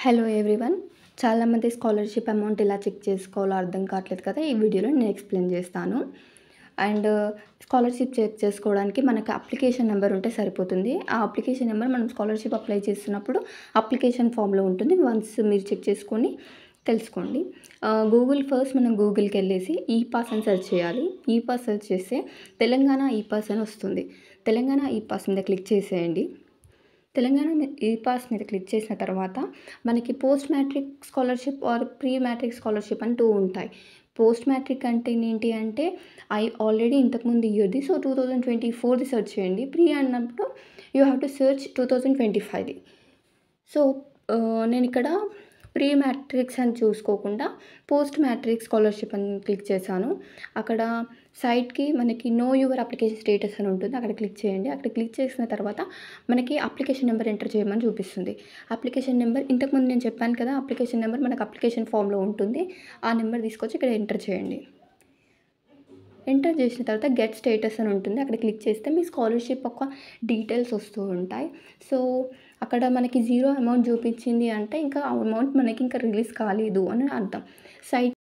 Hello everyone. చాలామంది scholarship amount ఎలా check చేసుకోవాలో అర్థం కావట్లేదు కదా! ఈ వీడియోలో నేను ఎక్స్‌ప్లెయిన్ చేస్తాను. అండ్ స్కాలర్‌షిప్ చెక్ చేసుకోవడానికి మనకు అప్లికేషన్ నెంబర్ ఉంటే సరిపోతుంది. ఆ అప్లికేషన్ నెంబర్ మనం స్కాలర్‌షిప్ అప్లై చేస్తున్నప్పుడు అప్లికేషన్ ఫామ్‌లో ఉంటుంది. వన్స్ మీరు చెక్ చేసుకొని తెలుసుకోండి. ఫస్ట్ మనం గూగుల్‌కెళ్ళేసి ఈపాస్ అని సెర్చ్ చేయాలి. ఈపాస్ సెర్చ్ చేస్తే తెలంగాణ ఈపాస్ అని వస్తుంది. తెలంగాణ ఈపాస్ మీద క్లిక్ చేసేయండి. తెలంగాణ ఈపాస్ మీద క్లిక్ చేసిన తర్వాత మనకి post matric scholarship or pre matric scholarship అని 2 ఉంటాయి. పోస్ట్ మ్యాట్రిక్ అంటే ఏంటి అంటే ఆల్రెడీ ఇంతకుముందు ఇయర్‌ది. సో, 2024ది సెర్చ్ చేయండి. ప్రీ అన్నప్పుడు యూ హావ్ టు సెర్చ్ 2025ది. సో, నేనిక్కడ ప్రీ మ్యాట్రిక్స్ అని చూసుకోకుండా పోస్ట్ మ్యాట్రిక్ స్కాలర్‌షిప్ అని క్లిక్ చేశాను. అక్కడ సైట్‌కి మనకి నో యువర్ అప్లికేషన్ స్టేటస్ అని ఉంటుంది. అక్కడ క్లిక్ చేయండి. అక్కడ క్లిక్ చేసిన తర్వాత మనకి అప్లికేషన్ నెంబర్ ఎంటర్ చేయమని చూపిస్తుంది. అప్లికేషన్ నెంబర్ ఇంతకుముందు నేను చెప్పాను కదా! అప్లికేషన్ నెంబర్ మనకు అప్లికేషన్ ఫామ్‌లో ఉంటుంది. ఆ నెంబర్ తీసుకొచ్చి ఇక్కడ ఎంటర్ చేయండి. ఎంటర్ చేసిన తర్వాత గెట్ స్టేటస్ అని ఉంటుంది. అక్కడ క్లిక్ చేస్తే మీ స్కాలర్‌షిప్ యొక్క డీటెయిల్స్ వస్తూ ఉంటాయి. సో, అక్కడ మనకి 0 అమౌంట్ చూపించింది అంటే ఇంకా ఆ అమౌంట్ మనకి ఇంకా రిలీజ్ కాలేదు అని అర్థం. సైట్